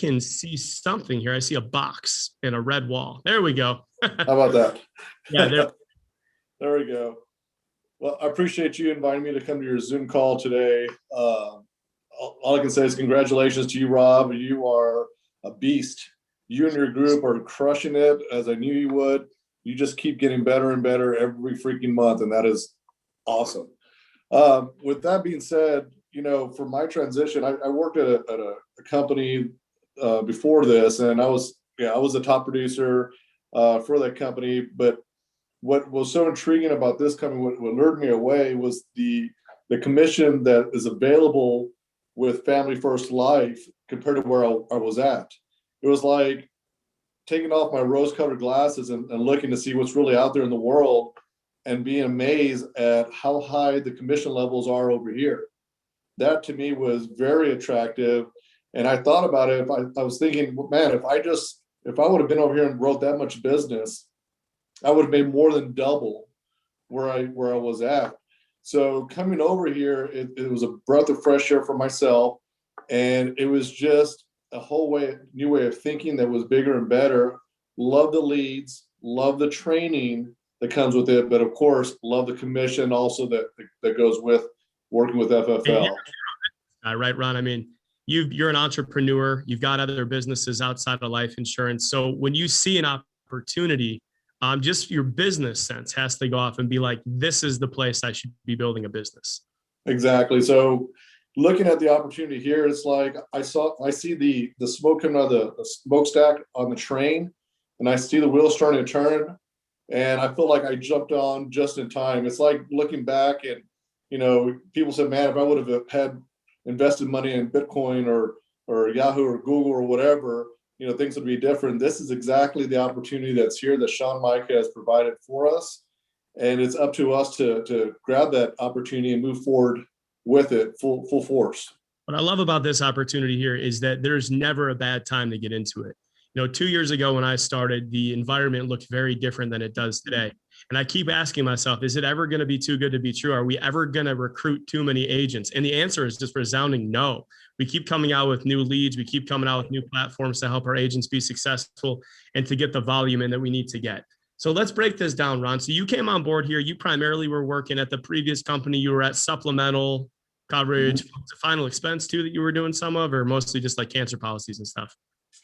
can see something here. I see a box and a red wall. There we go. How about that? Yeah, there. There we go. Well, I appreciate you inviting me to come to your Zoom call today. All I can say is congratulations to you, Rob. You are a beast. You and your group are crushing it, as I knew you would. You just keep getting better and better every freaking month, and that is awesome. With that being said, for my transition, I worked at a company before this, and I was a top producer for that company. But what was so intriguing about this company, what lured me away, was the commission that is available with Family First Life compared to where I was at. It was like taking off my rose-colored glasses and looking to see what's really out there in the world, and being amazed at how high the commission levels are over here. That to me was very attractive. And I thought about it. I was thinking, man, if I would have been over here and wrote that much business, I would have made more than double where I was at. So coming over here, it was a breath of fresh air for myself. And it was just a whole new way of thinking that was bigger and better. Love the leads, love the training that comes with it, but of course, love the commission also that goes with working with FFL. Right, Ron? I mean, you're an entrepreneur. You've got other businesses outside of life insurance. So when you see an opportunity, just your business sense has to go off and be like, this is the place I should be building a business. Exactly. So looking at the opportunity here, it's like I see the smoke coming out of the smokestack on the train, and I see the wheels starting to turn, and I feel like I jumped on just in time. It's like looking back, and people said, man, if I would have had invested money in Bitcoin or Yahoo or Google or whatever, things would be different. This is exactly the opportunity that's here that Sean Mike has provided for us. And it's up to us to grab that opportunity and move forward with it full force. What I love about this opportunity here is that there's never a bad time to get into it. 2 years ago when I started, the environment looked very different than it does today. And I keep asking myself, is it ever going to be too good to be true? Are we ever going to recruit too many agents? And the answer is just resounding no. We keep coming out with new leads. We keep coming out with new platforms to help our agents be successful and to get the volume in that we need to get. So let's break this down, Ron. So you came on board here. You primarily were working at the previous company. You were at supplemental coverage, final expense too, that you were doing some of, or mostly just like cancer policies and stuff?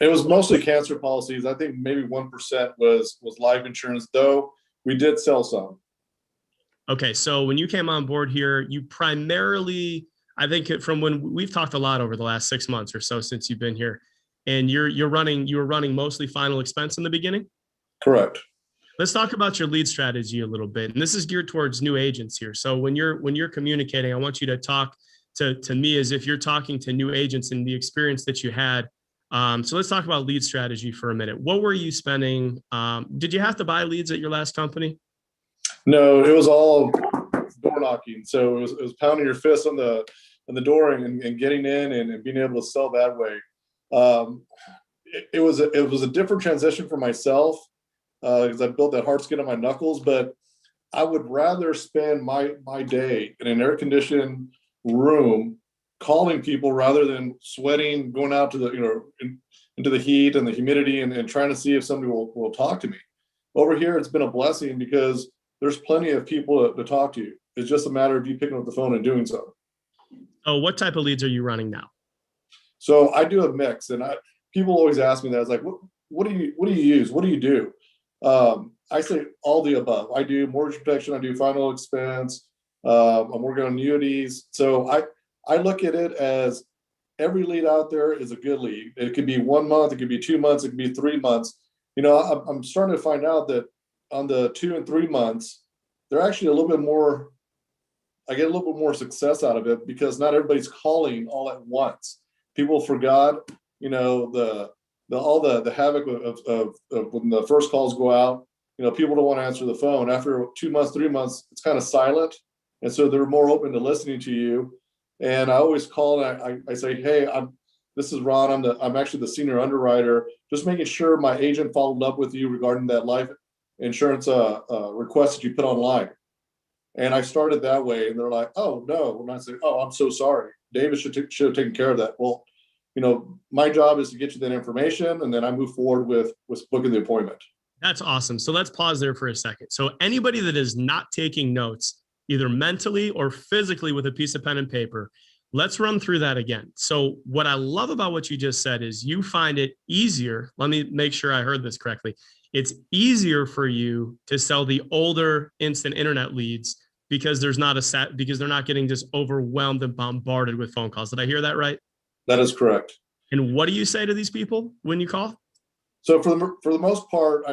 It was mostly cancer policies. I think maybe 1% was life insurance, though we did sell some. Okay, so when you came on board here, you primarily, I think from when we've talked a lot over the last 6 months or so since you've been here, and you were running mostly final expense in the beginning? Correct. Let's talk about your lead strategy a little bit. And this is geared towards new agents here. So when you're communicating, I want you to talk to me as if you're talking to new agents and the experience that you had. So let's talk about lead strategy for a minute. What were you spending? Did you have to buy leads at your last company? No, it was all door knocking. So it was pounding your fist on the door and getting in and being able to sell that way. It was a different transition for myself because I built that hard skin on my knuckles. But I would rather spend my day in an air conditioned room calling people rather than sweating, going out to the into the heat and the humidity and trying to see if somebody will talk to me. Over here, it's been a blessing because there's plenty of people to talk to you. It's just a matter of you picking up the phone and doing so. Oh, what type of leads are you running now? So I do a mix, and people always ask me that. It's like, what do you use? What do you do? I say all the above. I do mortgage protection. I do final expense. I'm working on annuities. So I look at it as every lead out there is a good lead. It could be 1 month, it could be 2 months, it could be 3 months. I'm starting to find out that on the 2 and 3 months, they're actually a little bit more. I get a little bit more success out of it because not everybody's calling all at once. People forgot, all the havoc of when the first calls go out. People don't want to answer the phone. After 2 months, 3 months, it's kind of silent, and so they're more open to listening to you. And I always call and I say, hey, this is Ron. I'm actually the senior underwriter. Just making sure my agent followed up with you regarding that life insurance request that you put online. And I started that way, and they're like, oh no. And I say, oh, I'm so sorry. David should have taken care of that. Well, my job is to get you that information, and then I move forward with booking the appointment. That's awesome. So let's pause there for a second. So anybody that is not taking notes, either mentally or physically with a piece of pen and paper, let's run through that again. So what I love about what you just said is you find it easier. Let me make sure I heard this correctly. It's easier for you to sell the older instant internet leads because they're not getting just overwhelmed and bombarded with phone calls. Did I hear that right? That is correct. And what do you say to these people when you call? So for the most part,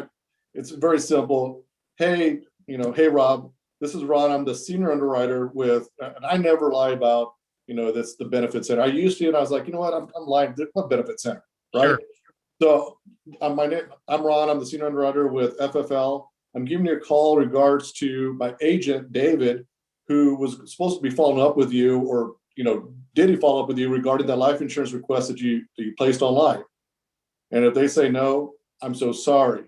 it's very simple. Hey, hey, Rob, this is Ron. I'm the senior underwriter and I never lie about, that's the benefit center. I used to, and I was like, you know what, I'm lying. What benefit center, right? Sure. So I'm Ron. I'm the senior underwriter with FFL. I'm giving you a call in regards to my agent, David, who was supposed to be following up with you, or, did he follow up with you regarding that life insurance request that you placed online? And if they say no, I'm so sorry.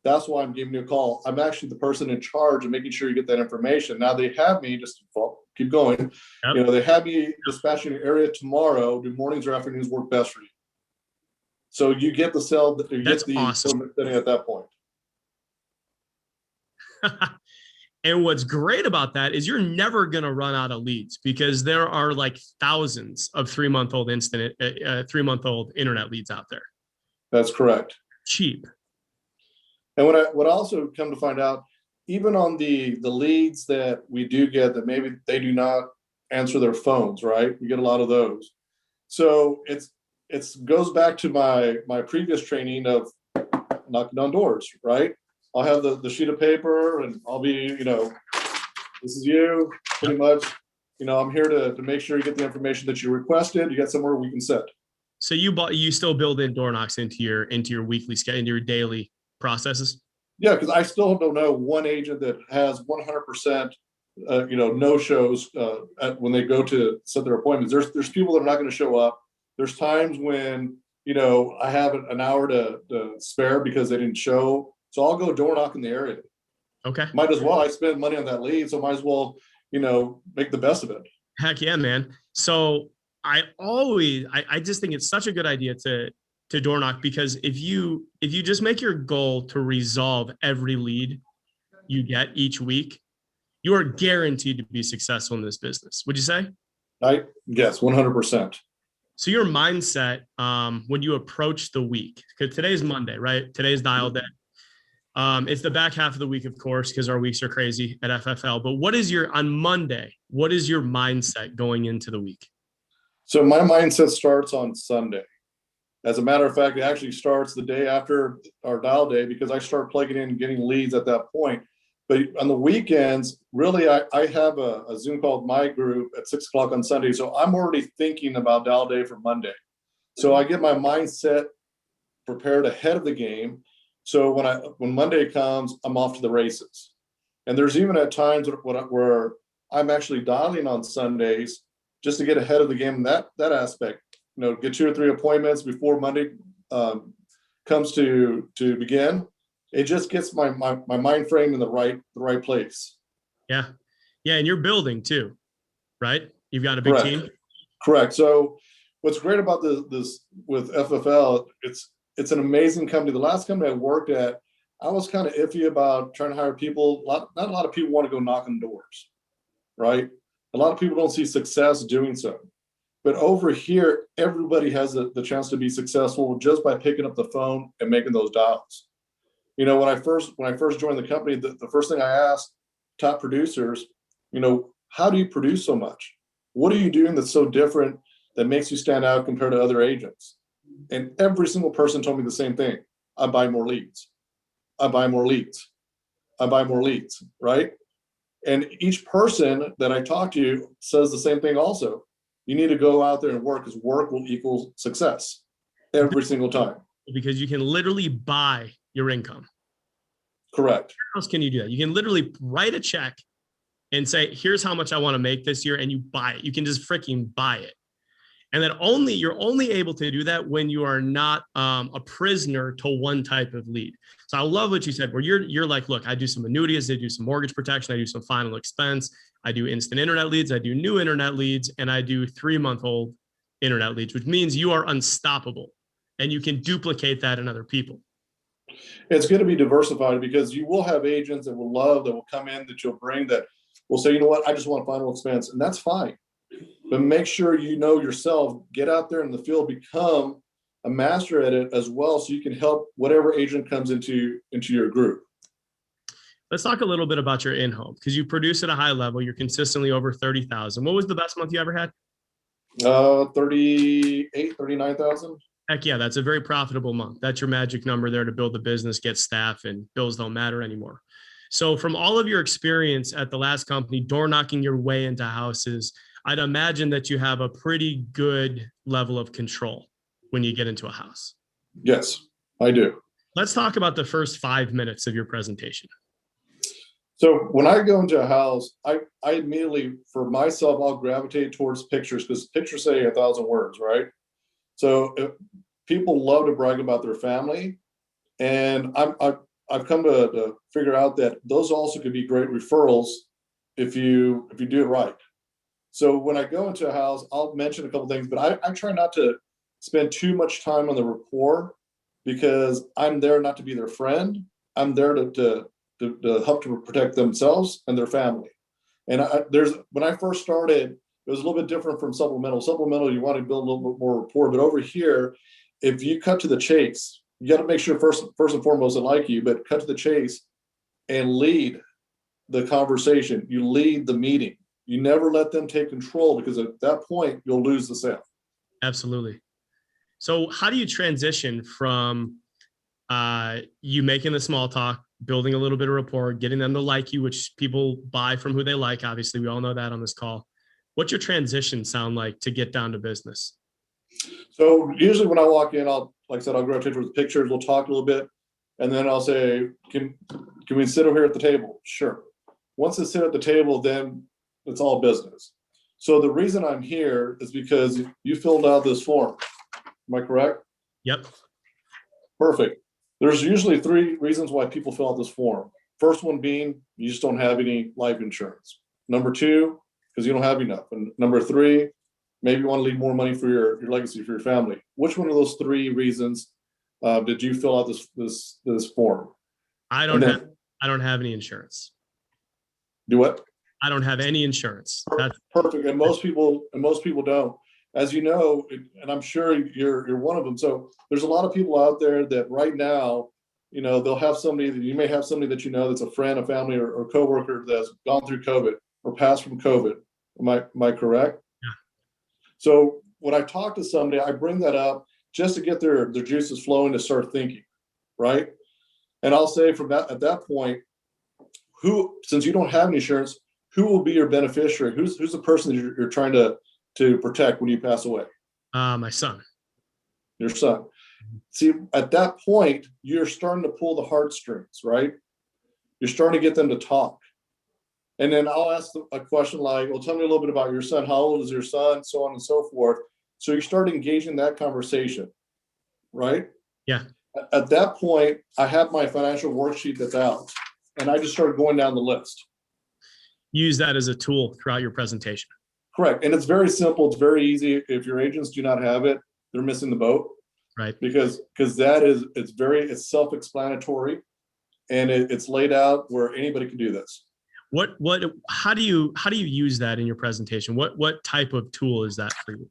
That's why I'm giving you a call. I'm actually the person in charge of making sure you get that information. Now they have me, just keep going. Yep. They have me dispatching your area tomorrow. Do mornings or afternoons work best for you? So you get the sell, you get the awesome at that point. And what's great about that is you're never going to run out of leads, because there are like thousands of 3-month-old internet leads out there. That's correct. Cheap. And what I also come to find out, even on the leads that we do get, that maybe they do not answer their phones, right? We get a lot of those. So it goes back to my previous training of knocking on doors, right? I'll have the sheet of paper, and I'll be, this is you, pretty much. I'm here to make sure you get the information that you requested. You got somewhere we can sit. So you still build in door knocks into your weekly schedule, into your daily processes? Yeah, because I still don't know one agent that has 100%, no shows when they go to set their appointments. There's people that are not going to show up. There's times when I have an hour to spare because they didn't show, so I'll go door knock in the area. Okay. Might as well. I spend money on that lead, so might as well make the best of it. Heck yeah, man. So I just think it's such a good idea to door knock, because if you just make your goal to resolve every lead you get each week, you are guaranteed to be successful in this business. Would you say? Yes, 100%. So your mindset when you approach the week, because today's Monday, right? Today's dial day. It's the back half of the week, of course, because our weeks are crazy at FFL. But on Monday, what is your mindset going into the week? So my mindset starts on Sunday. As a matter of fact, it actually starts the day after our dial day, because I start plugging in and getting leads at that point. But on the weekends, really, I have a Zoom call with my group at 6 o'clock on Sunday. So I'm already thinking about dial day for Monday. So I get my mindset prepared ahead of the game. So when Monday comes, I'm off to the races. And there's even at times where I'm actually dialing on Sundays just to get ahead of the game in that aspect. Get 2 or 3 appointments before Monday comes to begin. It just gets my mind frame in the right place. Yeah. And you're building too, right? You've got a big team. Correct. So what's great about this with FFL, it's an amazing company. The last company I worked at, I was kind of iffy about trying to hire people. Not a lot of people want to go knock on doors, right? A lot of people don't see success doing so. But over here, everybody has the chance to be successful just by picking up the phone and making those dials. When I first joined the company, the first thing I asked top producers, how do you produce so much? What are you doing that's so different that makes you stand out compared to other agents? And every single person told me the same thing. I buy more leads. I buy more leads. I buy more leads, right? And each person that I talk to says the same thing also. You need to go out there and work, because work will equal success every single time. Because you can literally buy your income. Correct. How else can you do that? You can literally write a check and say, here's how much I want to make this year, and you buy it. You can just freaking buy it. And then you're only able to do that when you are not a prisoner to one type of lead. So I love what you said, where you're like, look, I do some annuities, I do some mortgage protection, I do some final expense, I do instant internet leads, I do new internet leads, and I do 3-month-old internet leads, which means you are unstoppable and you can duplicate that in other people. It's going to be diversified because you will have agents that will come in, that you'll bring, that will say, you know what, I just want final expense, and that's fine. But make sure you know yourself, get out there in the field, become a master at it as well, so you can help whatever agent comes into your group. Let's talk a little bit about your in-home, because you produce at a high level. You're consistently over 30,000. What was the best month you ever had? 38, 39,000. Heck yeah, that's a very profitable month. That's your magic number there to build the business, get staff, and bills don't matter anymore. So from all of your experience at the last company, door knocking your way into houses, I'd imagine that you have a pretty good level of control when you get into a house. Yes, I do. Let's talk about the first 5 minutes of your presentation. So when I go into a house, I immediately, for myself, I'll gravitate towards pictures, because pictures say 1,000 words, right? So people love to brag about their family, and I've come to figure out that those also could be great referrals if you do it right. So when I go into a house, I'll mention a couple things, but I try not to spend too much time on the rapport, because I'm there not to be their friend. I'm there to help to protect themselves and their family. And when I first started, it was a little bit different from supplemental. Supplemental, you want to build a little bit more rapport, but over here, if you cut to the chase, you got to make sure first and foremost they like you, but cut to the chase and lead the conversation. You lead the meeting. You never let them take control, because at that point you'll lose the sale. Absolutely. So how do you transition from you making the small talk, building a little bit of rapport, getting them to like you, which people buy from who they like? Obviously, we all know that on this call. What's your transition sound like to get down to business? So usually when I walk in, like I said, I'll gravitate towards pictures. We'll talk a little bit, and then I'll say, can we sit over here at the table? Sure. Once they sit at the table, then it's all business. So the reason I'm here is because you filled out this form. Am I correct? Yep. Perfect. There's usually 3 reasons why people fill out this form. First one being, you just don't have any life insurance. Number 2, because you don't have enough. And number 3, maybe you want to leave more money for your legacy, for your family. Which one of those 3 reasons did you fill out this form? I don't have any insurance. Do what? I don't have any insurance. That's perfect. And most people don't. As you know, and I'm sure you're one of them. So there's a lot of people out there that right now, they'll have somebody that you may have somebody that that's a friend, a family, or coworker that's gone through COVID or passed from COVID. Am I correct? Yeah. So when I talk to somebody, I bring that up just to get their juices flowing, to start thinking, right? And I'll say at that point, since you don't have any insurance, who will be your beneficiary? Who's the person that you're trying to protect when you pass away? My son. Your son. See, at that point, you're starting to pull the heartstrings, right? You're starting to get them to talk. And then I'll ask a question like, well, tell me a little bit about your son. How old is your son? So on and so forth. So you start engaging that conversation, right? Yeah. At that point, I have my financial worksheet that's out, and I just started going down the list. Use that as a tool throughout your presentation. Correct. And it's very simple. It's very easy. If your agents do not have it, they're missing the boat. Right. Because it's self-explanatory, and it's laid out where anybody can do this. How do you use that in your presentation? What type of tool is that for you?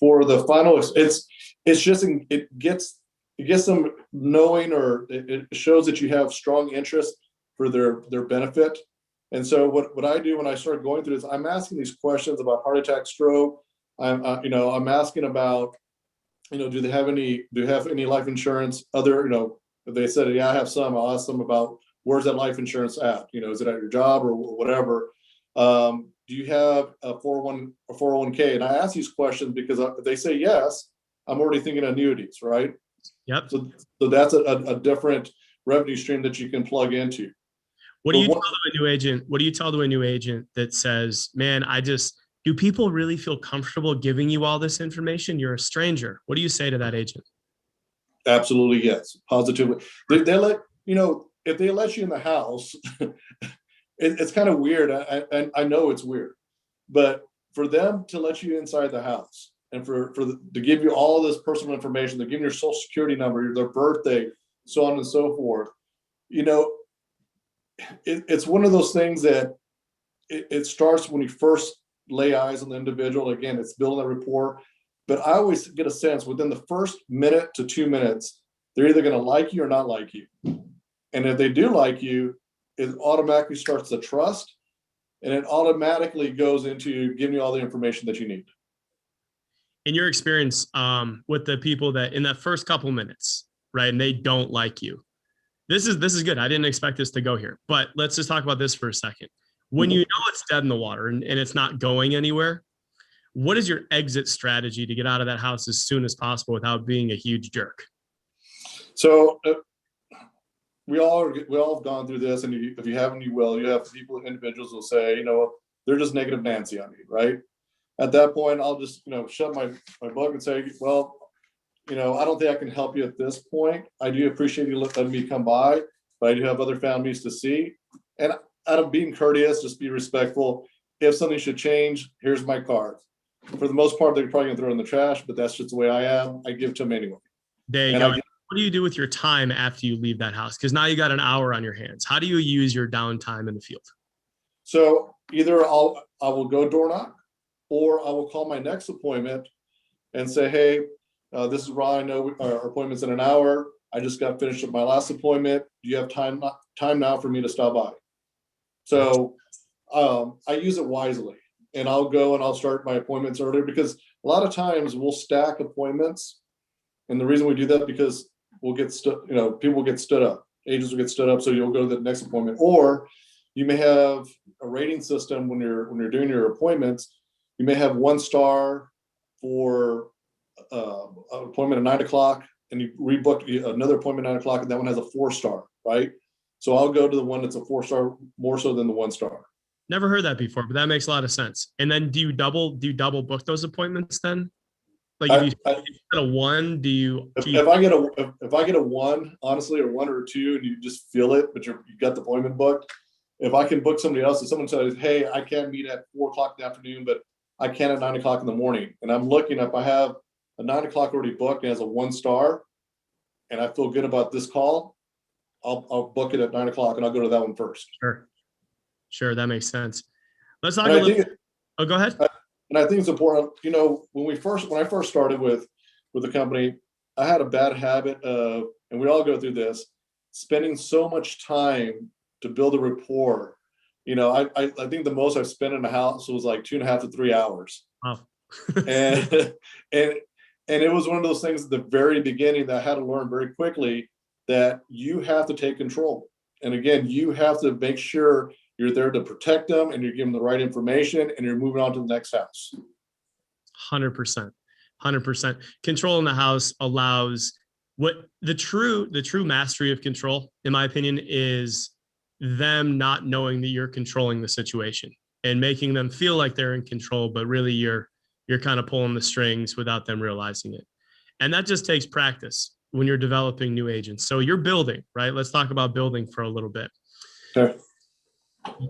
For the final, it gets them knowing, or it shows that you have strong interest for their benefit. And so what I do when I start going through this, I'm asking these questions about heart attack, stroke. I'm asking about, do they have any life insurance? If they said, yeah, I have some, I'll ask them about, where's that life insurance at? Is it at your job or whatever? Do you have a 401k? And I ask these questions because if they say yes, I'm already thinking annuities, right? Yep. So that's a different revenue stream that you can plug into. What do you tell to a new agent? What do you tell to a new agent that says, man, do people really feel comfortable giving you all this information? You're a stranger. What do you say to that agent? Absolutely, yes. Positively. If they let you in the house, it's kind of weird. I know it's weird, but for them to let you inside the house, and to give you all this personal information. They're giving your social security number, their birthday, so on and so forth. You know, it's one of those things that it starts when you first lay eyes on the individual. Again, it's building a rapport. But I always get a sense within the first minute to 2 minutes, they're either going to like you or not like you. And if they do like you, it automatically starts to trust, and it automatically goes into giving you all the information that you need. In your experience with the people that in that first couple minutes, right, and they don't like you, this is good. I didn't expect this to go here, but let's just talk about this for a second. When you know it's dead in the water and it's not going anywhere, what is your exit strategy to get out of that house as soon as possible without being a huge jerk? So we all have gone through this, and if you haven't, you will. You have people, individuals will say, you know, they're just negative Nancy on you, right? At that point, I'll just, you know, shut my book and say, well, you know, I don't think I can help you at this point. I do appreciate you letting me come by, but I do have other families to see. And out of being courteous, just be respectful. If something should change, here's my card. For the most part, they're probably gonna throw it in the trash, but that's just the way I am. I give to them anyway. There you go. What do you do with your time after you leave that house? Because now you got an hour on your hands. How do you use your downtime in the field? So either I will go door knock, or I will call my next appointment and say, hey, this is Ron. I know our appointment's in an hour. I just got finished with my last appointment. Do you have time now for me to stop by? So I use it wisely, and I'll go and I'll start my appointments earlier, because a lot of times we'll stack appointments. And the reason we do that, because we'll get people get stood up. Agents will get stood up, so you'll go to the next appointment. Or you may have a rating system when you're doing your appointments. You may have 1 star for an appointment at 9 o'clock, and you rebook another appointment at 9 o'clock, and that one has a 4 star, right? So I'll go to the one that's a 4 star more so than the 1 star. Never heard that before, but that makes a lot of sense. And then do you double book those appointments then? Like if you get a 1, if I get a 1, honestly, or 1 or 2, and you just feel it, but you got the appointment booked. If I can book somebody else, if someone says, hey, I can't meet at 4 o'clock in the afternoon, but I can at 9 o'clock in the morning, and I'm looking up, I have a 9 o'clock already booked and has a 1 star, and I feel good about this call, I'll book it at 9 o'clock, and I'll go to that one first. Sure, that makes sense. Let's talk a little. Oh, go ahead. And I think it's important, you know, when I first started with the company, I had a bad habit of, and we all go through this, spending so much time to build a rapport. You know, I think the most I've spent in a house was like 2.5 to 3 hours. Wow. and it was one of those things at the very beginning that I had to learn very quickly, that you have to take control. And again, you have to make sure you're there to protect them, and you're giving the right information, and you're moving on to the next house. 100%. Control in the house allows what the true mastery of control, in my opinion, is them not knowing that you're controlling the situation and making them feel like they're in control, but really you're kind of pulling the strings without them realizing it. And that just takes practice when you're developing new agents. So you're building, right? Let's talk about building for a little bit. Sure.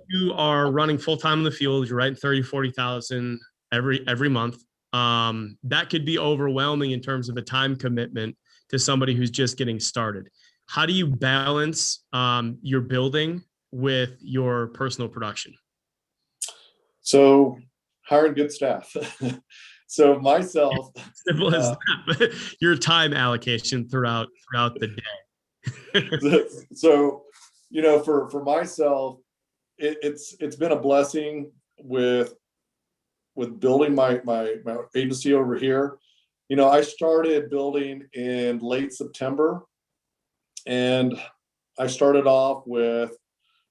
You are running full-time in the field. You're writing 30, 40,000 every month. That could be overwhelming in terms of a time commitment to somebody who's just getting started. How do you balance your building with your personal production? So hiring good staff. So myself, simple as that. Your time allocation throughout the day. So, you know, for myself, it's been a blessing with building my agency over here. You know, I started building in late September, and I started off with,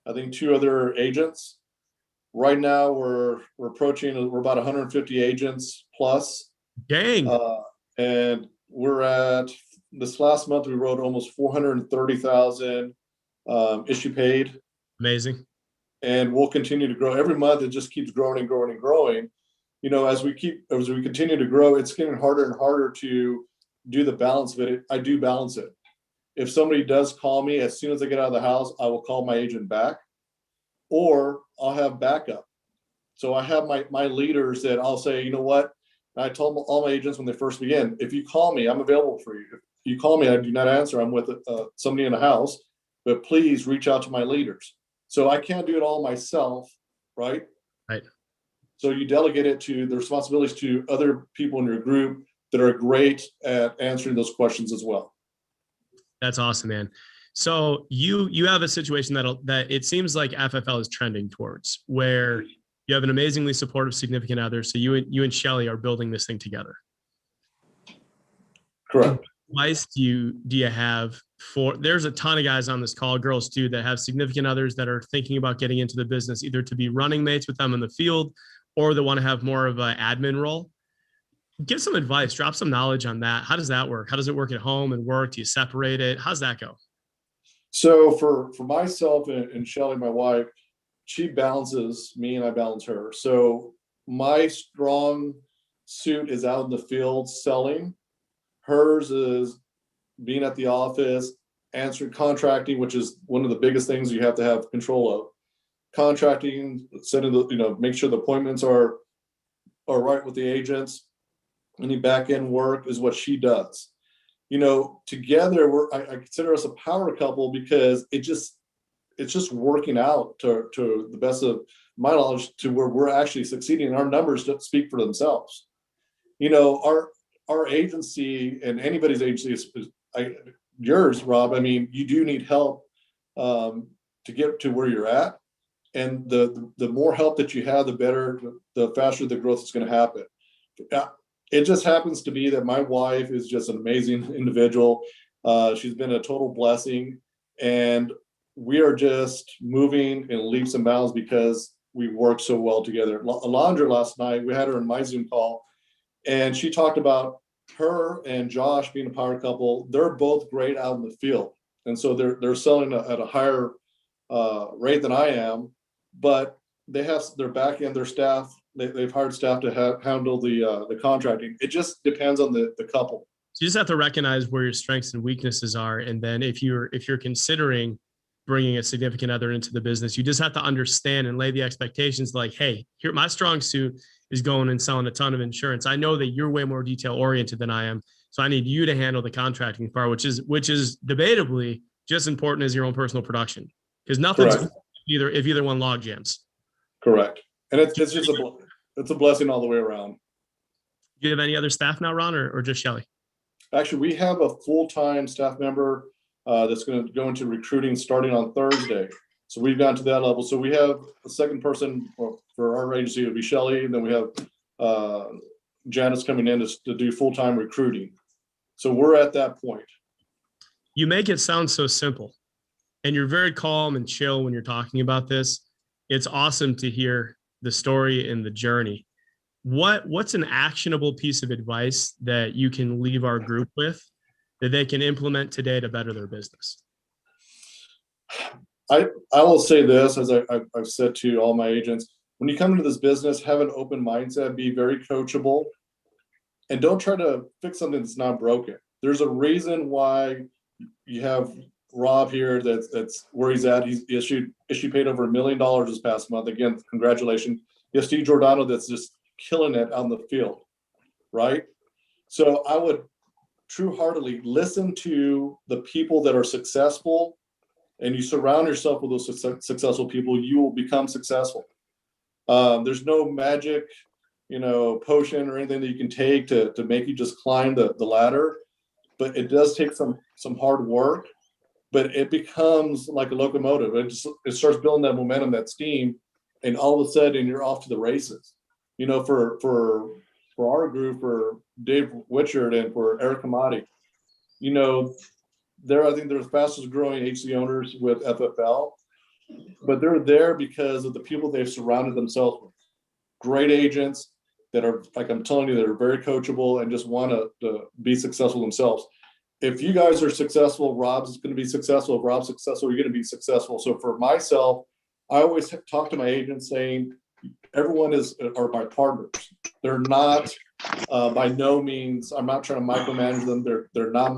I think, 2 other agents. Right now we're about 150 agents plus. Dang. And we're at, this last month we wrote almost 430,000 issue paid. Amazing. And we'll continue to grow every month. It just keeps growing and growing and growing. You know, as we continue to grow, it's getting harder and harder to do the balance of it. I do balance it. If somebody does call me, as soon as I get out of the house, I will call my agent back, or I'll have backup. So I have my leaders that I'll say, you know what, And I told all my agents when they first begin, if you call me, I'm available for you. If you call me, I do not answer. I'm with somebody in the house, but please reach out to my leaders. So I can't do it all myself, right? Right. So you delegate it to the responsibilities to other people in your group that are great at answering those questions as well. That's awesome, man. So you have a situation that it seems like FFL is trending towards, where you have an amazingly supportive significant other. So you and Shelly are building this thing together. Correct. What advice do you have for? There's a ton of guys on this call, girls too, that have significant others that are thinking about getting into the business, either to be running mates with them in the field, or they want to have more of an admin role. Give some advice, drop some knowledge on that. How does that work? How does it work at home and work? Do you separate it? How's that go? So for myself and Shelly, my wife, she balances me and I balance her. So my strong suit is out in the field selling. Hers is being at the office, answering contracting, which is one of the biggest things you have to have control of. Contracting, sending the, make sure the appointments are right with the agents. Any back end work is what she does. Together I consider us a power couple because it's just working out to the best of my knowledge to where we're actually succeeding, and our numbers don't speak for themselves. Our agency and anybody's agency is yours, Rob. I mean, you do need help to get to where you're at, and the more help that you have, the better, the faster the growth is going to happen. It just happens to be that my wife is just an amazing individual. She's been a total blessing, and we are just moving in leaps and bounds because we work so well together. Alondra last night, we had her in my Zoom call, and she talked about her and Josh being a power couple. They're both great out in the field, and so they're selling at a higher rate than I am, but they have their back end, their staff. They've hired staff to handle the contracting. It just depends on the couple. So you just have to recognize where your strengths and weaknesses are, and then if you're considering bringing a significant other into the business, you just have to understand and lay the expectations like, hey, here, my strong suit is going and selling a ton of insurance. I know that you're way more detail oriented than I am, so I need you to handle the contracting part, which is debatably just important as your own personal production, because nothing's if either one log jams. Correct. And it's just it's a blessing all the way around. Do you have any other staff now, Ron, or just Shelly? Actually, we have a full-time staff member that's going to go into recruiting starting on Thursday. So we've gotten to that level. So we have a second person for our agency. It would be Shelly, and then we have Janice coming in to do full-time recruiting. So we're at that point. You make it sound so simple, and you're very calm and chill when you're talking about this. It's awesome to hear the story and the journey. What's an actionable piece of advice that you can leave our group with that they can implement today to better their business? I will say this, as I've said to all my agents, when you come into this business, have an open mindset, be very coachable, and don't try to fix something that's not broken. There's a reason why you have Rob here that's where he's at. He's issued paid over $1 million this past month. Again, congratulations. You have Steve Giordano that's just killing it out in the field, right? So I would true-heartedly listen to the people that are successful, and you surround yourself with those successful people, you will become successful. There's no magic, potion or anything that you can take to make you just climb the ladder, but it does take some hard work. But it becomes like a locomotive. It starts building that momentum, that steam, and all of a sudden you're off to the races. For our group, for Dave Witchard and for Eric Hamadi, I think they're the fastest growing HC owners with FFL, but they're there because of the people they've surrounded themselves with. Great agents that are, like I'm telling you, that are very coachable and just want to be successful themselves. If you guys are successful, Rob's going to be successful. If Rob's successful, you're going to be successful. So for myself, I always talk to my agents saying, everyone are my partners. They're not, by no means, I'm not trying to micromanage them. They're not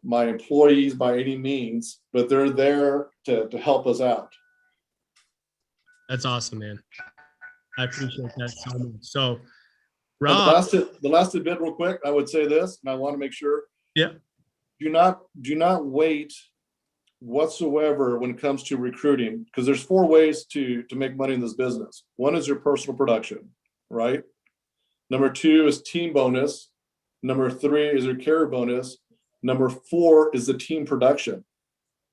my employees by any means, but they're there to help us out. That's awesome, man. I appreciate that so much. So Rob. The last bit real quick, I would say this, and I want to make sure. Yeah. Do not wait whatsoever when it comes to recruiting, because there's 4 ways to make money in this business. One is your personal production, right? Number 2 is team bonus. Number 3 is your carrier bonus. Number 4 is the team production.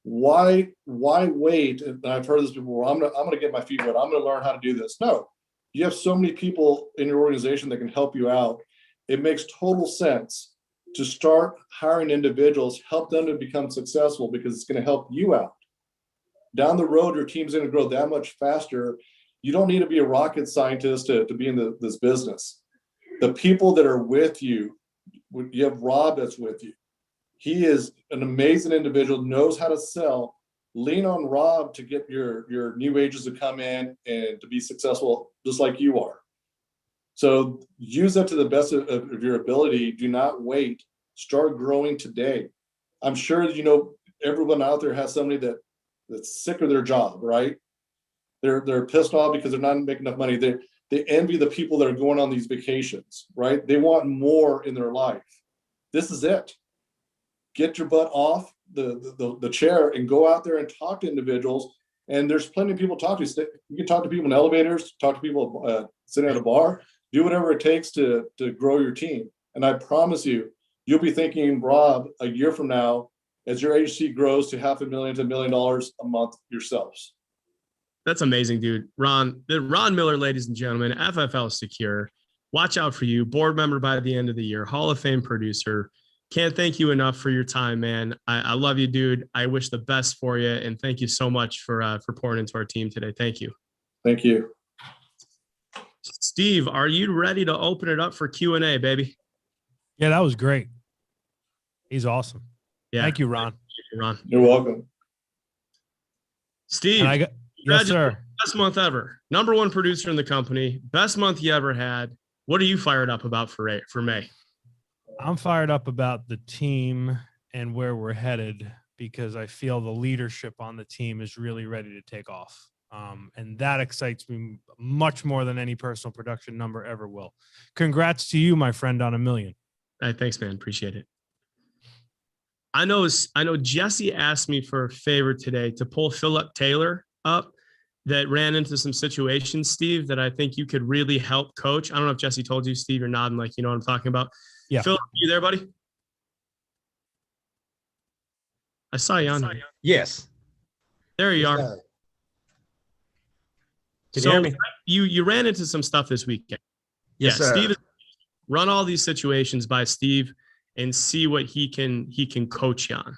Why wait? And I've heard this before. I'm gonna get my feet wet. I'm gonna learn how to do this. No, you have so many people in your organization that can help you out. It makes total sense to start hiring individuals, help them to become successful, because it's going to help you out. Down the road, your team's going to grow that much faster. You don't need to be a rocket scientist to be in this business. The people that are with you, you have Rob that's with you. He is an amazing individual, knows how to sell. Lean on Rob to get your new agents to come in and to be successful just like you are. So use that to the best of your ability. Do not wait. Start growing today. I'm sure everyone out there has somebody that's sick of their job, right? They're pissed off because they're not making enough money. They envy the people that are going on these vacations, right? They want more in their life. This is it. Get your butt off the chair and go out there and talk to individuals. And there's plenty of people to talk to. You can talk to people in elevators, talk to people sitting at a bar. Do whatever it takes to grow your team. And I promise you, you'll be thanking Rob a year from now as your agency grows to $500,000 to $1 million a month yourselves. That's amazing, dude. Ron Miller, ladies and gentlemen, FFL Secure. Watch out for you. Board member by the end of the year, Hall of Fame producer. Can't thank you enough for your time, man. I love you, dude. I wish the best for you. And thank you so much for pouring into our team today. Thank you. Thank you. Steve, are you ready to open it up for Q&A, baby? Yeah, that was great. He's awesome. Yeah. Thank you, Ron. Ron. You're welcome. Steve, yes, sir. Best month ever. Number 1 producer in the company. Best month you ever had. What are you fired up about for May? I'm fired up about the team and where we're headed, because I feel the leadership on the team is really ready to take off. And that excites me much more than any personal production number ever will. Congrats to you, my friend, on $1 million. Thanks, man. Appreciate it. I know Jesse asked me for a favor today to pull Philip Taylor up that ran into some situations, Steve, that I think you could really help coach. I don't know if Jesse told you, Steve, you're nodding like you know what I'm talking about. Yeah. Philip, you there, buddy? I saw you on there. Yes. There you are. Can you So hear me? you ran into some stuff this weekend. Yes, sir. Steve, run all these situations by Steve and see what he can coach you on.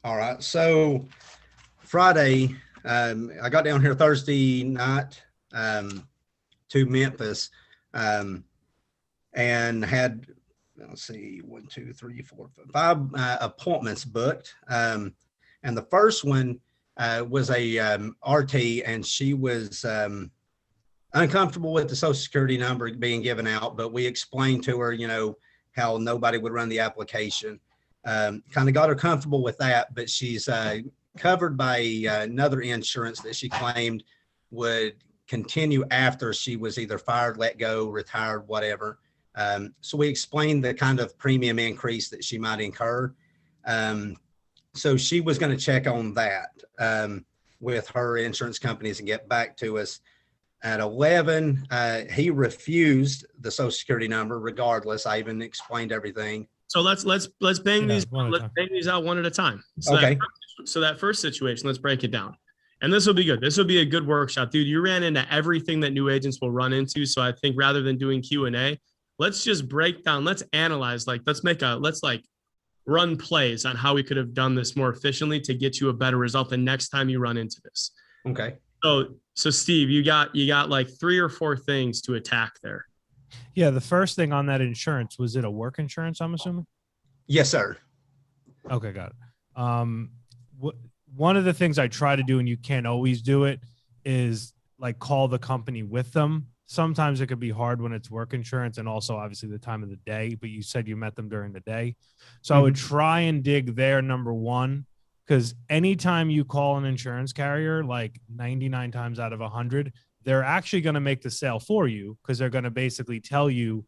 All right. So Friday, I got down here Thursday night to Memphis and had, let's see, 1, 2, 3, 4, 5 appointments booked. And the first one was a RT, and she was uncomfortable with the Social Security number being given out, but we explained to her, how nobody would run the application. Kind of got her comfortable with that, but she's covered by another insurance that she claimed would continue after she was either fired, let go, retired, whatever. So we explained the kind of premium increase that she might incur. So she was going to check on that with her insurance companies and get back to us. At 11, he refused the Social Security number regardless. I even explained everything. So let's bang these out one at a time. So Okay. That first situation, let's break it down. And this will be good. This will be a good workshop, dude. You ran into everything that new agents will run into. So I think rather than doing Q&A, let's just break down. Let's analyze. Let's run plays on how we could have done this more efficiently to get you a better result the next time you run into this. Okay. So Steve, you got like 3 or 4 things to attack there. Yeah, the first thing on that insurance, was it a work insurance, I'm assuming? Yes, sir. Okay, got it. One of the things I try to do, and you can't always do it, is like call the company with them. Sometimes it could be hard when it's work insurance, and also obviously the time of the day, but you said you met them during the day. So I would try and dig there, number one, because anytime you call an insurance carrier, like 99 times out of 100, they're actually going to make the sale for you, because they're going to basically tell you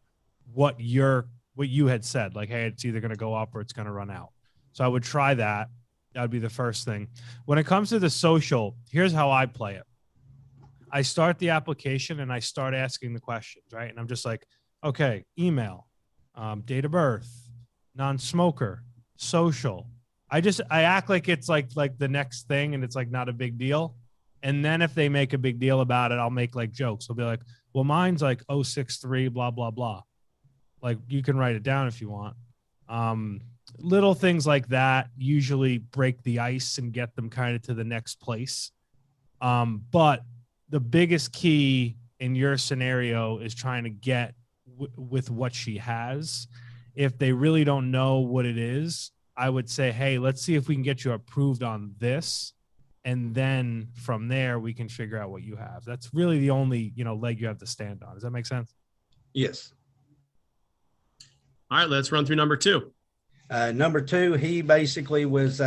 what you had said, like, hey, it's either going to go up or it's going to run out. So I would try that. That would be the first thing. When it comes to the social, here's how I play it. I start the application and I start asking the questions, right? And I'm just like, okay, email, date of birth, non-smoker, social. I act like it's like the next thing, and it's like not a big deal. And then if they make a big deal about it, I'll make like jokes. I'll be like, well, mine's like 063, blah, blah, blah. Like, you can write it down if you want. Little things like that usually break the ice and get them kind of to the next place. But the biggest key in your scenario is trying to get with what she has. If they really don't know what it is, I would say, hey, let's see if we can get you approved on this. And then from there, we can figure out what you have. That's really the only, leg you have to stand on. Does that make sense? Yes. All right, let's run through number 2. Number 2, he basically was,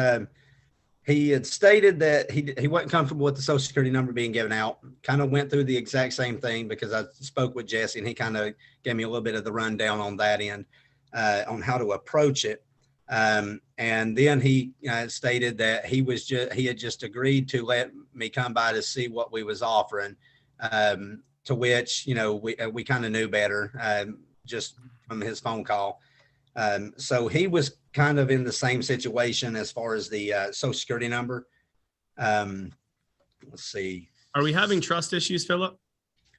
he had stated that he wasn't comfortable with the Social Security number being given out. Kind of went through the exact same thing, because I spoke with Jesse and he kind of gave me a little bit of the rundown on that end, on how to approach it. And then he stated that he had just agreed to let me come by to see what we was offering, to which, we kind of knew better, just from his phone call. So he was kind of in the same situation as far as the Social Security number. Let's see. Are we having trust issues, Philip?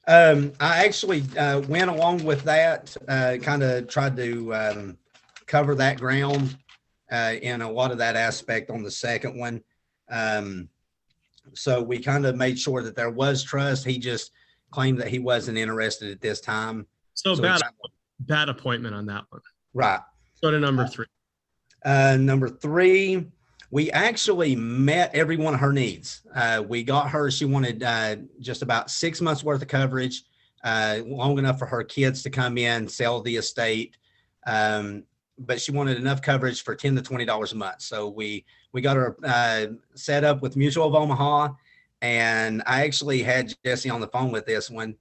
I actually went along with that, kind of tried to cover that ground in a lot of that aspect on the second one. So we kind of made sure that there was trust. He just claimed that he wasn't interested at this time. So bad appointment on that one. Right. Go to number 3. Number 3, we actually met every one of her needs. We got her, she wanted just about 6 months worth of coverage, long enough for her kids to come in, sell the estate. But she wanted enough coverage for $10 to $20 a month. So we got her set up with Mutual of Omaha, and I actually had Jesse on the phone with this one.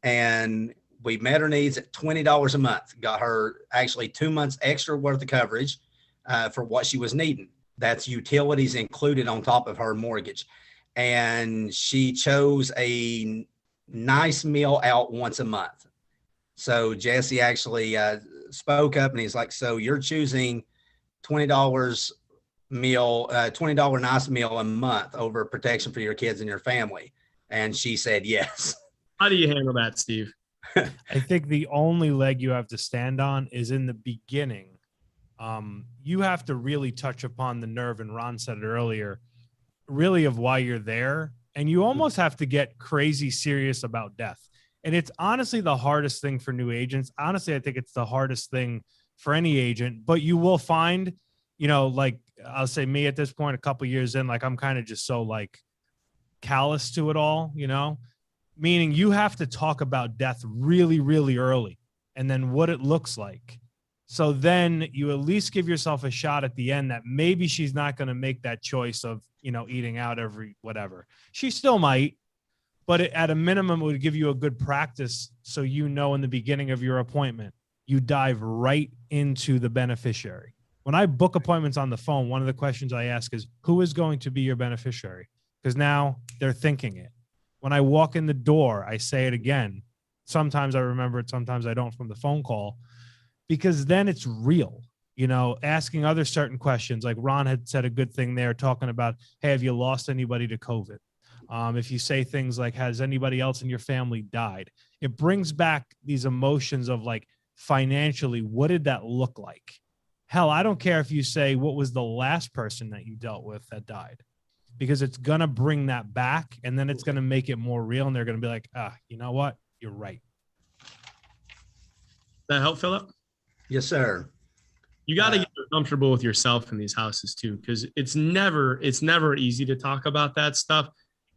And we met her needs at $20 a month, got her actually 2 months extra worth of coverage for what she was needing. That's utilities included on top of her mortgage. And she chose a nice meal out once a month. So Jesse actually spoke up and he's like, so you're choosing $20 meal, $20 nice meal a month over protection for your kids and your family. And she said, yes. How do you handle that, Steve? I think the only leg you have to stand on is in the beginning. You have to really touch upon the nerve, and Ron said it earlier, really of why you're there. And you almost have to get crazy serious about death. And it's honestly the hardest thing for new agents. Honestly, I think it's the hardest thing for any agent, but you will find, like I'll say me at this point, a couple years in, like I'm kind of just so like callous to it all, meaning you have to talk about death really, really early and then what it looks like. So then you at least give yourself a shot at the end that maybe she's not going to make that choice of, eating out every whatever. She still might, but at a minimum, it would give you a good practice. So, in the beginning of your appointment, you dive right into the beneficiary. When I book appointments on the phone, one of the questions I ask is, who is going to be your beneficiary? Because now they're thinking it. When I walk in the door, I say it again. Sometimes I remember it, sometimes I don't from the phone call, because then it's real. Asking other certain questions, like Ron had said a good thing there, talking about, hey, have you lost anybody to COVID? If you say things like, has anybody else in your family died? It brings back these emotions of like, financially, what did that look like? Hell, I don't care if you say, what was the last person that you dealt with that died? Because it's going to bring that back, and then it's going to make it more real. And they're going to be like, you know what? You're right. That help, Philip? Yes, sir. You got to get comfortable with yourself in these houses too, because it's never easy to talk about that stuff.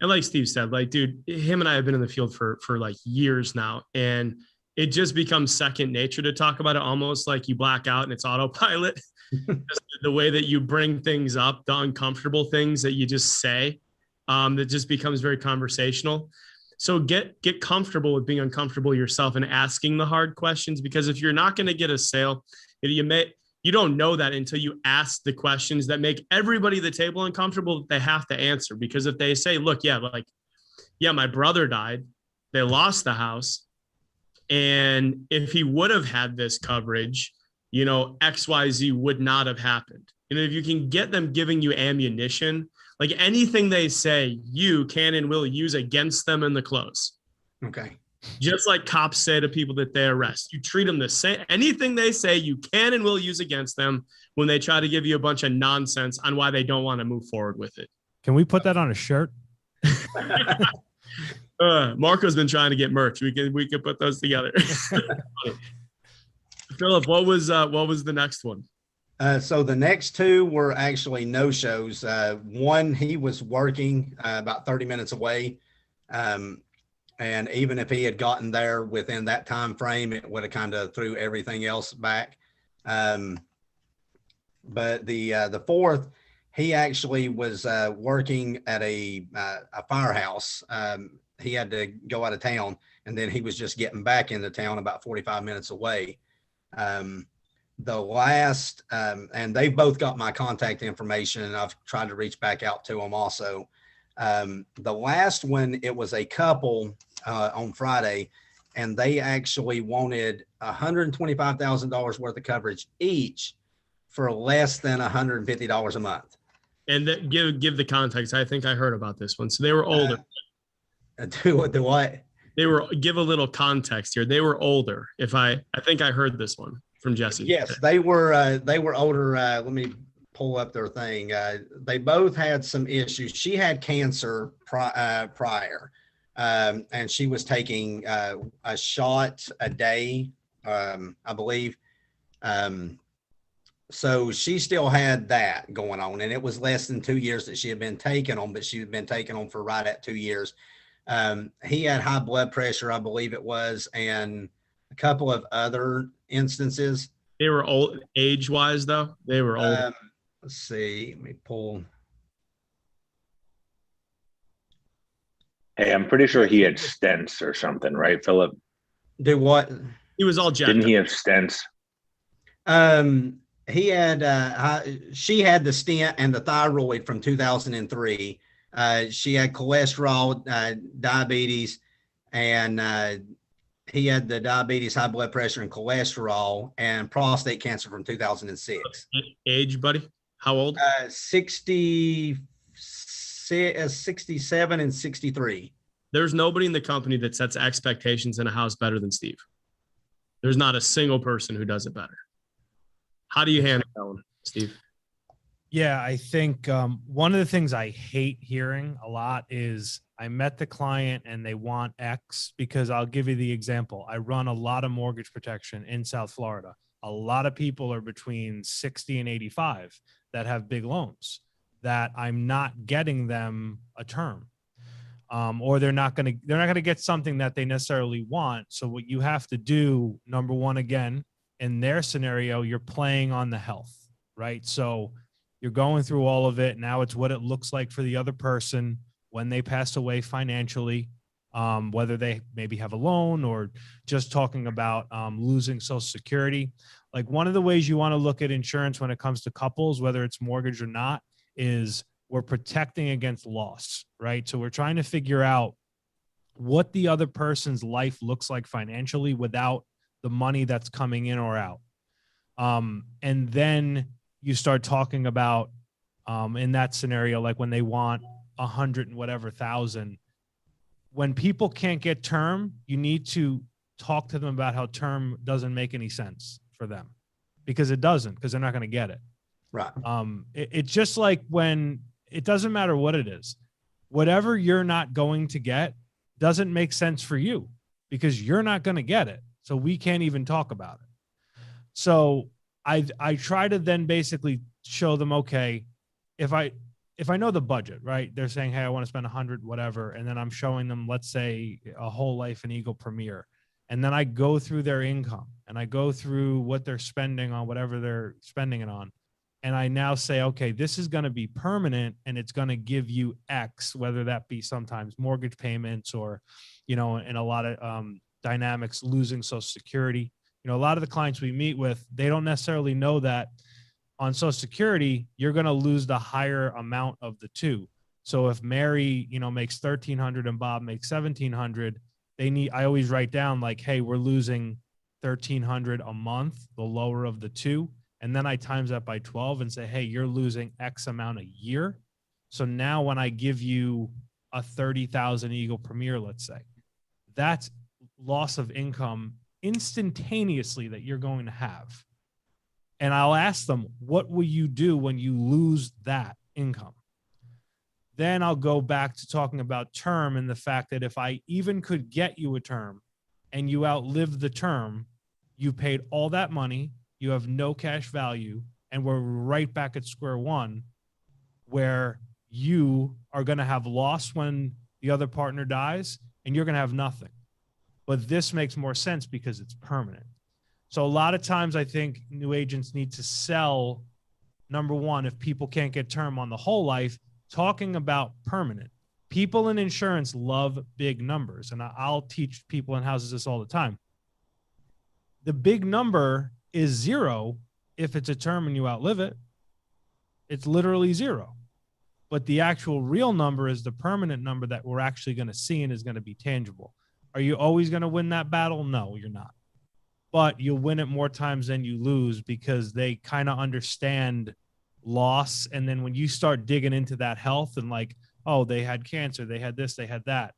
And like Steve said, like, dude, him and I have been in the field for like years now, and it just becomes second nature to talk about it, almost like you black out and it's autopilot. The way that you bring things up, the uncomfortable things that you just say, that just becomes very conversational. So get comfortable with being uncomfortable yourself and asking the hard questions, because if you're not going to get a sale, you don't know that until you ask the questions that make everybody at the table uncomfortable that they have to answer. Because if they say, look, yeah, my brother died, they lost the house, and if he would have had this coverage, XYZ would not have happened. If you can get them giving you ammunition, like anything they say, you can and will use against them in the close. Okay. Just like cops say to people that they arrest, you treat them the same. Anything they say, you can and will use against them when they try to give you a bunch of nonsense on why they don't want to move forward with it. Can we put that on a shirt? Marco's been trying to get merch. We can put those together. Philip, what was the next one? So the next two were actually no-shows. One, he was working about 30 minutes away. And even if he had gotten there within that time frame, it would have kind of threw everything else back. But the fourth, he actually was working at a firehouse. He had to go out of town, and then he was just getting back into town about 45 minutes away. The last, and they both got my contact information, and I've tried to reach back out to them also. The last one, it was a couple on Friday, and they actually wanted $125,000 worth of coverage each for less than $150 a month. And give the context. I think I heard about this one. So they were older. Do what? Give a little context here. They were older. I think I heard this one from Jesse. Yes, they were older. Let me pull up their thing. They both had some issues. She had cancer prior, and she was taking a shot a day, I believe. So she still had that going on, and it was less than 2 years that she had been taken on, but she had been taken on for right at 2 years. He had high blood pressure, I believe it was, and a couple of other instances. They were old age-wise, though. They were old. Let's see. Let me pull. Hey, I'm pretty sure he had stents or something, right, Philip? Do what? He was all jacked. Didn't he have stents? He had, she had the stent and the thyroid from 2003. She had cholesterol, diabetes, and he had the diabetes, high blood pressure, and cholesterol, and prostate cancer from 2006. Age, buddy? How old? 67 and 63. There's nobody in the company that sets expectations in a house better than Steve. There's not a single person who does it better. How do you handle that one, Steve? Yeah, I think one of the things I hate hearing a lot is I met the client and they want X, because I'll give you the example. I run a lot of mortgage protection in South Florida. A lot of people are between 60 and 85 that have big loans that I'm not getting them a term, or they're not going to get something that they necessarily want. So what you have to do, number one, again, in their scenario, you're playing on the health, right? So you're going through all of it. Now it's what it looks like for the other person when they pass away financially, whether they maybe have a loan or just talking about losing Social Security. Like, one of the ways you want to look at insurance when it comes to couples, whether it's mortgage or not, is we're protecting against loss, right? So we're trying to figure out what the other person's life looks like financially without the money that's coming in or out. And then you start talking about, in that scenario, like when they want 100 and whatever thousand, when people can't get term, you need to talk to them about how term doesn't make any sense for them, because it doesn't, because they're not going to get it. Right. It's just like when it doesn't matter what it is, whatever you're not going to get doesn't make sense for you because you're not going to get it. So we can't even talk about it. So I try to then basically show them, okay, if I know the budget, right? They're saying, hey, I want to spend 100, whatever. And then I'm showing them, let's say, a whole life and Eagle Premier. And then I go through their income and I go through what they're spending on, whatever they're spending it on. and I now say, okay, this is going to be permanent and it's going to give you X, whether that be sometimes mortgage payments or, in a lot of dynamics, losing Social Security. A lot of the clients we meet with, they don't necessarily know that on Social Security, you're going to lose the higher amount of the two. So if Mary, makes $1,300 and Bob makes $1,700, I always write down like, hey, we're losing $1,300 a month, the lower of the two. And then I times that by 12 and say, hey, you're losing X amount a year. So now when I give you a 30,000 Eagle Premier, let's say, that's loss of income instantaneously that you're going to have. And I'll ask them, what will you do when you lose that income? Then I'll go back to talking about term and the fact that if I even could get you a term and you outlive the term, you paid all that money, you have no cash value, and we're right back at square one where you are going to have loss when the other partner dies and you're going to have nothing. But this makes more sense because it's permanent. So a lot of times I think new agents need to sell, number one, if people can't get term on the whole life, talking about permanent. People in insurance love big numbers, and I'll teach people in houses this all the time. The big number is 0 if it's a term and you outlive it. It's literally 0. But the actual real number is the permanent number that we're actually going to see and is going to be tangible. Are you always going to win that battle? No, you're not. But you'll win it more times than you lose because they kind of understand loss. And then when you start digging into that health and like, oh, they had cancer, they had this, they had that,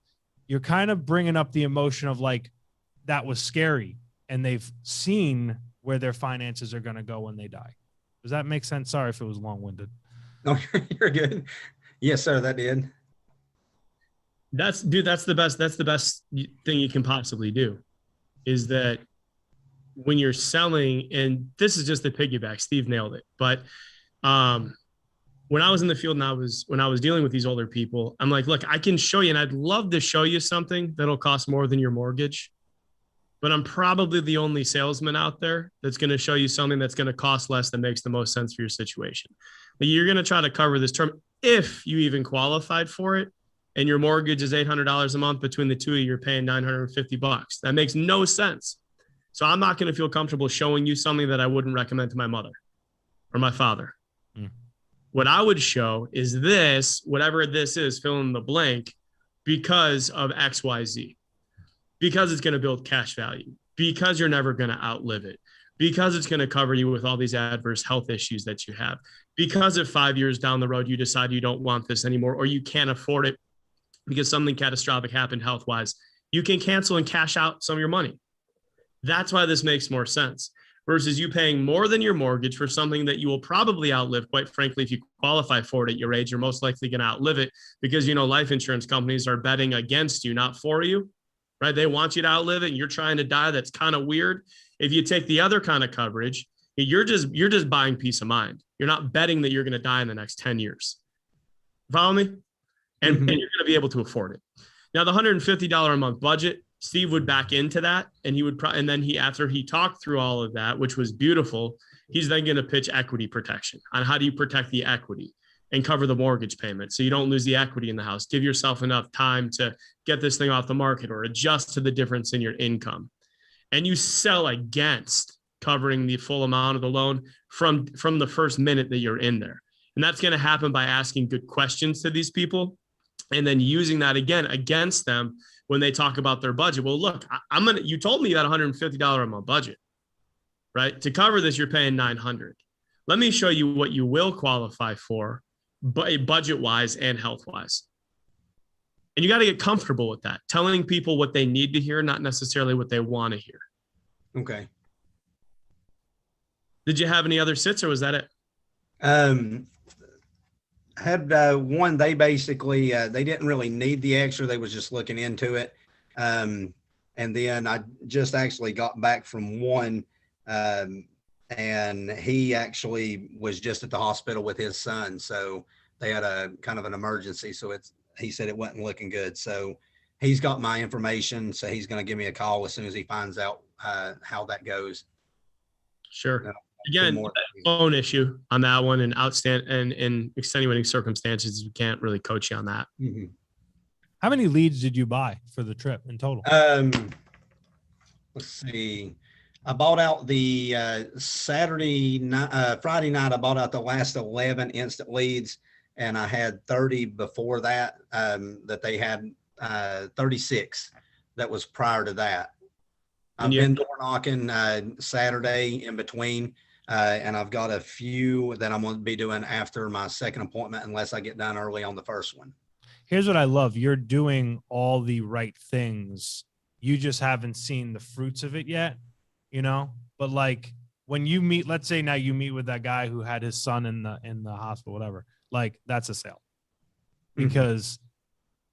you're kind of bringing up the emotion of like, that was scary. And they've seen where their finances are going to go when they die. Does that make sense? Sorry if it was long-winded. No, you're good. Yes, sir, that did. That's the best thing you can possibly do is that when you're selling, and this is just the piggyback, Steve nailed it. But when I was in the field and when I was dealing with these older people, I'm like, look, I can show you, and I'd love to show you something that'll cost more than your mortgage, but I'm probably the only salesman out there that's going to show you something that's going to cost less that makes the most sense for your situation. But you're going to try to cover this term if you even qualified for it, and your mortgage is $800 a month. Between the two of you, you're paying $950. That makes no sense. So I'm not going to feel comfortable showing you something that I wouldn't recommend to my mother or my father. What I would show is this, whatever this is, fill in the blank, because of X, Y, Z, because it's going to build cash value, because you're never going to outlive it, because it's going to cover you with all these adverse health issues that you have, because if 5 years down the road, you decide you don't want this anymore, or you can't afford it because something catastrophic happened health-wise, you can cancel and cash out some of your money. That's why this makes more sense versus you paying more than your mortgage for something that you will probably outlive. Quite frankly, if you qualify for it at your age, you're most likely going to outlive it because, life insurance companies are betting against you, not for you, right? They want you to outlive it and you're trying to die. That's kind of weird. If you take the other kind of coverage, you're just buying peace of mind. You're not betting that you're going to die in the next 10 years. Follow me? And you're going to be able to afford it. Now, the $150 a month budget, Steve would back into that, and he would, and then after he talked through all of that, which was beautiful, he's then going to pitch equity protection on how do you protect the equity and cover the mortgage payment so you don't lose the equity in the house. Give yourself enough time to get this thing off the market or adjust to the difference in your income, and you sell against covering the full amount of the loan from the first minute that you're in there. And that's going to happen by asking good questions to these people and then using that again against them when they talk about their budget. Well, look, you told me that $150 a month budget, right? To cover this, you're paying $900. Let me show you what you will qualify for, budget wise and health wise. And you got to get comfortable with that, telling people what they need to hear, not necessarily what they want to hear. Okay. Did you have any other sits or was that it? Had one, they basically, they didn't really need the extra. They was just looking into it. And then I just actually got back from one, and he actually was just at the hospital with his son. So they had a kind of an emergency. So he said it wasn't looking good. So he's got my information. So he's going to give me a call as soon as he finds out how that goes. Sure. Again, more. phone issue on that one, and and extenuating circumstances, we can't really coach you on that. Mhm. How many leads did you buy for the trip in total? Let's see. I bought out the Friday night. I bought out the last 11 instant leads, and I had 30 before that. That they had 36. That was prior to that. I've been door knocking Saturday in between, and I've got a few that I'm going to be doing after my second appointment, unless I get done early on the first one. Here's what I love. You're doing all the right things. You just haven't seen the fruits of it yet, but like when you meet, let's say now you meet with that guy who had his son in the hospital, whatever, like that's a sale, because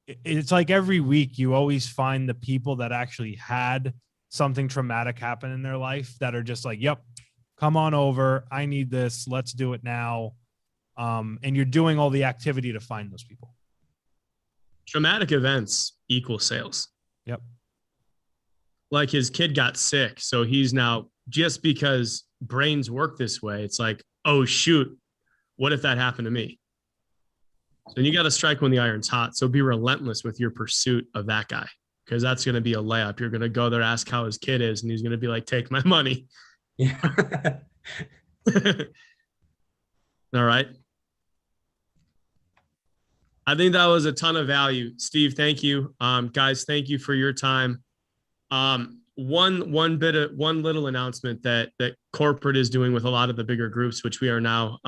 it's like every week you always find the people that actually had something traumatic happen in their life that are just like, yep, come on over. I need this. Let's do it now. And you're doing all the activity to find those people. Traumatic events equal sales. Yep. Like his kid got sick. So he's now, just because brains work this way, it's like, oh, shoot, what if that happened to me? So you got to strike when the iron's hot. So be relentless with your pursuit of that guy, because that's going to be a layup. You're going to go there, ask how his kid is, and he's going to be like, take my money. Yeah. All right. I think that was a ton of value. Steve, thank you. Guys, thank you for your time. One little announcement that corporate is doing with a lot of the bigger groups, which we are now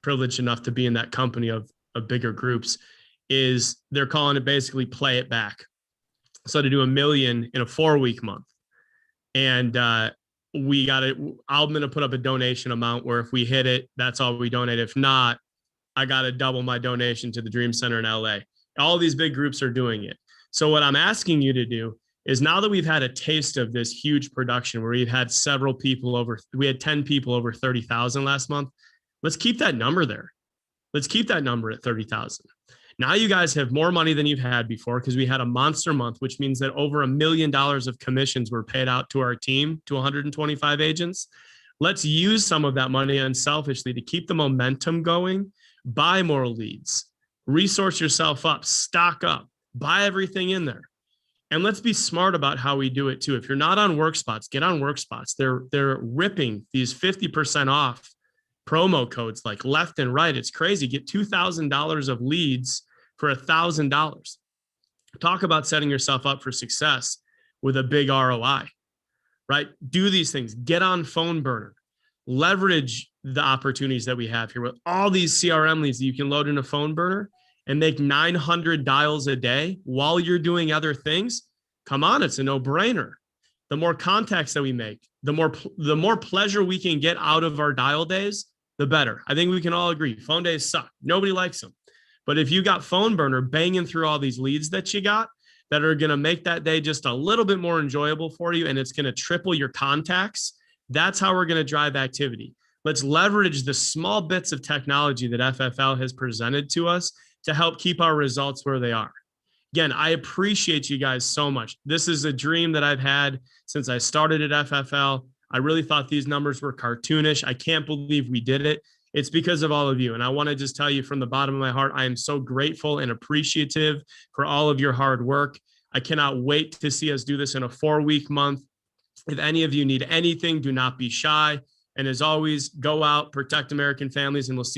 privileged enough to be in that company of bigger groups, is they're calling it basically play it back. So to do 1 million in a 4-week month. And we got it. I'm going to put up a donation amount where if we hit it, that's all we donate. If not, I got to double my donation to the Dream Center in LA. All these big groups are doing it. So what I'm asking you to do is, now that we've had a taste of this huge production where we've had several people we had 10 people over 30,000 last month. Let's keep that number there. Let's keep that number at 30,000. Now you guys have more money than you've had before, because we had a monster month, which means that over $1 million of commissions were paid out to our team, to 125 agents. Let's use some of that money unselfishly to keep the momentum going. Buy more leads, resource yourself up, stock up, buy everything in there. And let's be smart about how we do it too. If you're not on WorkSpots, get on WorkSpots. They're ripping these 50% off promo codes like left and right. It's crazy. Get $2,000 of leads for $1,000. Talk about setting yourself up for success with a big ROI, right? Do these things. Get on Phone Burner. Leverage the opportunities that we have here with all these CRM leads that you can load in a Phone Burner and make 900 dials a day while you're doing other things. Come on, it's a no-brainer. The more contacts that we make, the more pleasure we can get out of our dial days, the better. I think we can all agree. Phone days suck. Nobody likes them. But if you got Phone Burner banging through all these leads that you got that are going to make that day just a little bit more enjoyable for you, and it's going to triple your contacts, that's how we're going to drive activity. Let's leverage the small bits of technology that FFL has presented to us to help keep our results where they are. Again, I appreciate you guys so much. This is a dream that I've had since I started at FFL. I really thought these numbers were cartoonish. I can't believe we did it. It's because of all of you. And I want to just tell you from the bottom of my heart, I am so grateful and appreciative for all of your hard work. I cannot wait to see us do this in a 4-week month. If any of you need anything, do not be shy. And as always, go out, protect American families, and we'll see you.